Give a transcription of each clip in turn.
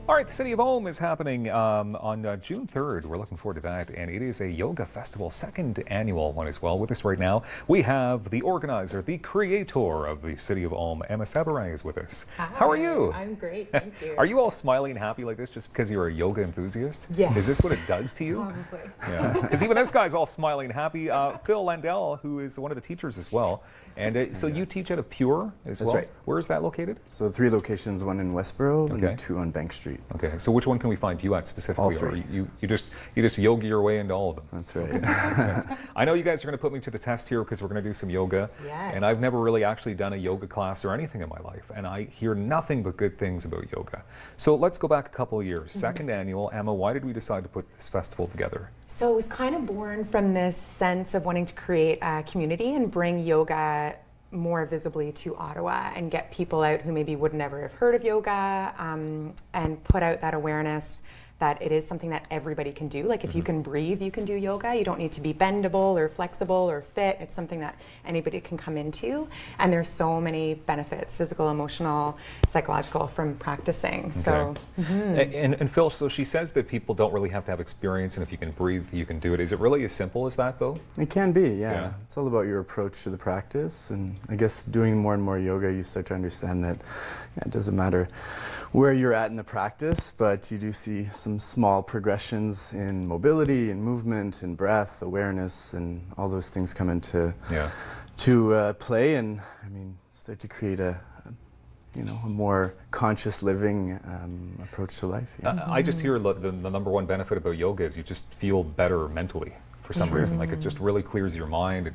All right, the City of Ohm is happening on June 3rd. We're looking forward to that, and it is a yoga festival, second annual one as well. With us right now, we have the organizer, the creator of the City of Ohm, Emma Sabourin is with us. Hi, how are you? I'm great, thank you. Are you all smiling and happy like this just because you're a yoga enthusiast? Yes. Is this what it does to you? Probably. Yeah, because even this guy's all smiling and happy. Phil Landel, who is one of the teachers as well. And so you teach out of Pure as well? That's right. Where is that located? So 3 locations, 1 in Westboro Okay. and 2 on Bank Street. Okay, so which one can we find you at specifically? All 3. Or you just yoga your way into all of them? That's right. Okay, makes sense. I know you guys are going to put me to the test here because we're going to do some yoga. Yes. And I've never really actually done a yoga class or anything in my life, and I hear nothing but good things about yoga. So let's go back a couple of years. Second annual. Emma, why did we decide to put this festival together? So it was kind of born from this sense of wanting to create a community and bring yoga more visibly to Ottawa and get people out who maybe would never have heard of yoga, and put out that awareness that it is something that everybody can do. Like if you can breathe, you can do yoga. You don't need to be bendable or flexible or fit. It's something that anybody can come into. And there's so many benefits, physical, emotional, psychological, from practicing. So, And Phil, so she says that people don't really have to have experience, and if you can breathe, you can do it. Is it really as simple as that, though? It can be, yeah. Yeah. It's all about your approach to the practice. And I guess doing more and more yoga, you start to understand that it doesn't matter where you're at in the practice, but you do see some small progressions in mobility and movement and breath, awareness, and all those things come into play, and I mean, start to create a more conscious living approach to life. Yeah. I just hear the number one benefit about yoga is you just feel better mentally. For some reason, like it just really clears your mind.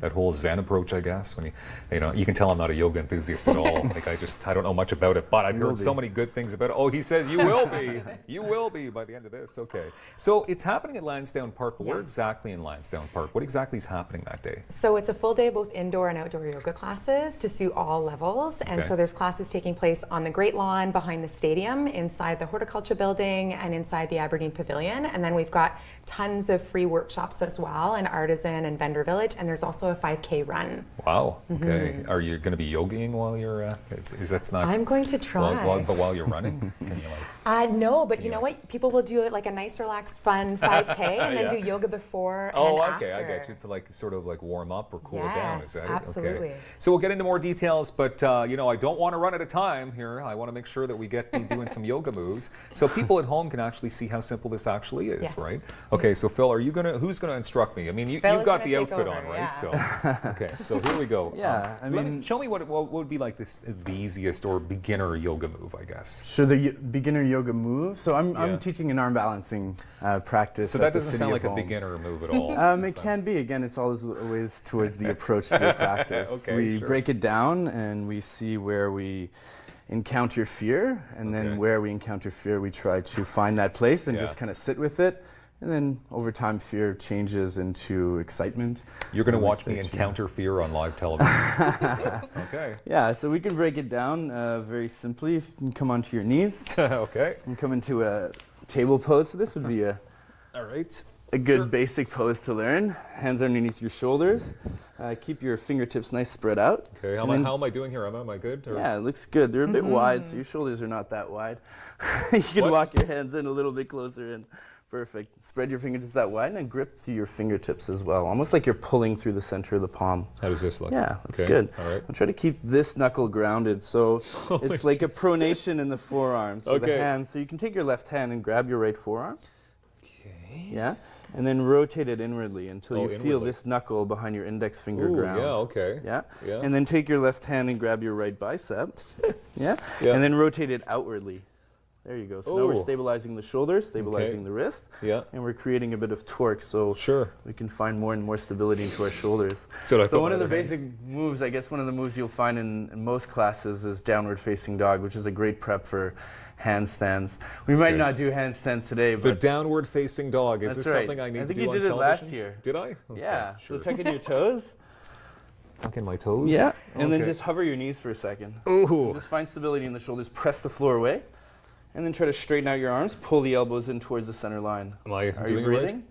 That whole Zen approach, I guess. When you can tell I'm not a yoga enthusiast at all. Like I don't know much about it, but I've heard so many good things about it. Oh, he says you will be, you will be by the end of this. Okay, so it's happening at Lansdowne Park. But where exactly in Lansdowne Park? What exactly is happening that day? So it's a full day of both indoor and outdoor yoga classes to suit all levels. And so there's classes taking place on the Great Lawn behind the stadium, inside the horticulture building, and inside the Aberdeen Pavilion. And then we've got tons of free workshops as well, in Artisan and Vendor Village, and there's also a 5K run. Wow. Okay. Are you going to be yogaing while you're? That's not. I'm going to try. But while you're running, can you no, but you know what? People will do it like a nice, relaxed, fun 5K, and then do yoga before and after. I get you. To sort of warm up or cool down. Is that it? Absolutely. Okay. So we'll get into more details, but I don't want to run out of time here. I want to make sure that we get doing some yoga moves, so people at home can actually see how simple this actually is, right? Okay. So Phil, who's gonna instruct me? I mean, you've got the outfit on, right? So, okay, so here we go. Yeah, I mean, show me what would be like the easiest or beginner yoga move, I guess. So the beginner yoga move. So I'm teaching an arm balancing practice. So that doesn't sound like a beginner move at all. It can be. Again, it's always towards the approach to the practice. We break it down and we see where we encounter fear, and then where we encounter fear, we try to find that place and just kind of sit with it. And then over time, fear changes into excitement. You're going to watch me encounter fear on live television. Okay. Yeah, so we can break it down very simply. You can come onto your knees. Okay. And come into a table pose. So this would be a good basic pose to learn. Hands underneath your shoulders. Keep your fingertips nice spread out. Okay, how am I doing here, Emma? Am I good? Or? Yeah, it looks good. They're a bit wide, so your shoulders are not that wide. You can walk your hands in a little bit closer in. Perfect. Spread your fingertips that wide and then grip to your fingertips as well, almost like you're pulling through the center of the palm. How does this look? Yeah, that's good. All right. I'll try to keep this knuckle grounded, so it's like a pronation in the forearm. So the hand, so you can take your left hand and grab your right forearm. Okay. Yeah, and then rotate it inwardly until you feel this knuckle behind your index finger ground. Yeah, okay. Yeah, and then take your left hand and grab your right bicep. Yeah, and then rotate it outwardly. There you go. So now we're stabilizing the shoulder, stabilizing the wrist, and we're creating a bit of torque, so we can find more and more stability into our shoulders. So one of the basic moves, I guess one of the moves you'll find in most classes is downward facing dog, which is a great prep for handstands. We might not do handstands today, but the downward facing dog, is this something I need to do on television? I think you did it last year. Did I? Okay, yeah, so tuck in your toes. Tuck in my toes? Yeah, and then just hover your knees for a second. Ooh. Just find stability in the shoulders, press the floor away. And then try to straighten out your arms, pull the elbows in towards the center line. Am I Are doing you breathing? it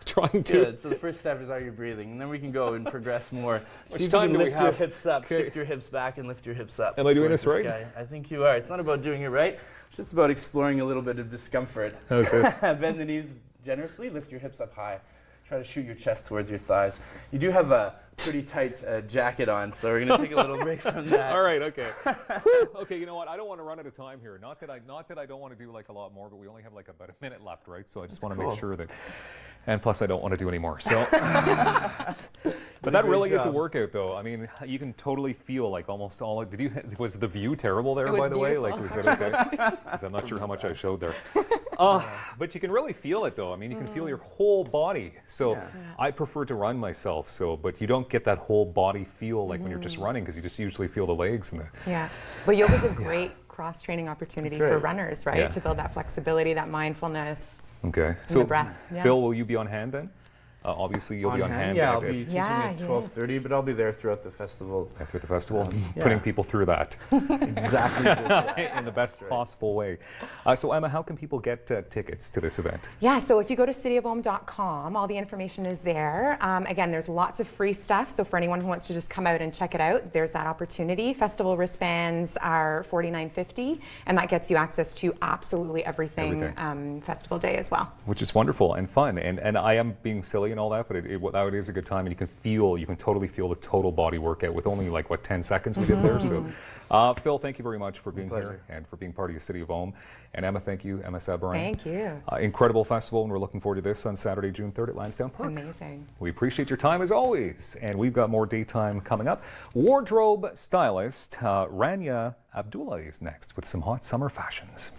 trying to. Good. So the first step is how you're breathing, and then we can go and progress more. See if time you do can we lift your have? hips up, Okay. shift your hips back, and lift your hips up. Am I doing towards this the right? sky. I think you are. It's not about doing it right. It's just about exploring a little bit of discomfort. How's this? Bend the knees generously. Lift your hips up high. Try to shoot your chest towards your thighs. You do have a pretty tight jacket on, so we're going to take a little break from that. All right, okay. Whew. Okay, you know what? I don't want to run out of time here. Not that I don't want to do like a lot more, but we only have like about a minute left, right? So I just want to make sure that, and plus I don't want to do any more. So, but that really is a workout, though. I mean, you can totally feel like almost all. Was the view terrible there, It was by the way? beautiful. Like, was it okay? 'Cause I'm not sure how much I showed there. But you can really feel it, though. I mean, you can feel your whole body. So I prefer to run myself. So, but you don't get that whole body feel like when you're just running, because you just usually feel the legs and the. Yeah, but yoga's a great cross-training opportunity That's for right. runners, right? Yeah. To build that flexibility, that mindfulness. Okay. the So, breath, yeah. Phil, will you be on hand then? Obviously, you'll be on hand. Yeah, at- I'll be teaching Yeah, at he 12:30, but I'll be there throughout the festival. after the festival, yeah. putting people through that Exactly. just that. in the best possible way. So, Emma, how can people get tickets to this event? Yeah, so if you go to cityofohm.com, all the information is there. Again, there's lots of free stuff, so for anyone who wants to just come out and check it out, there's that opportunity. Festival wristbands are $49.50, and that gets you access to absolutely everything. Festival day as well. Which is wonderful and fun, and I am being silly and all that, but it is a good time, and you can totally feel the total body workout with only like 10 seconds we did there. So, Phil, thank you very much for being here and for being part of the City of Ohm, and Emma, thank you, Emma Sabourin. Thank you. Incredible festival, and we're looking forward to this on Saturday, June 3rd at Lansdowne Park. Amazing. We appreciate your time as always, and we've got more daytime coming up. Wardrobe stylist Rania Abdullah is next with some hot summer fashions.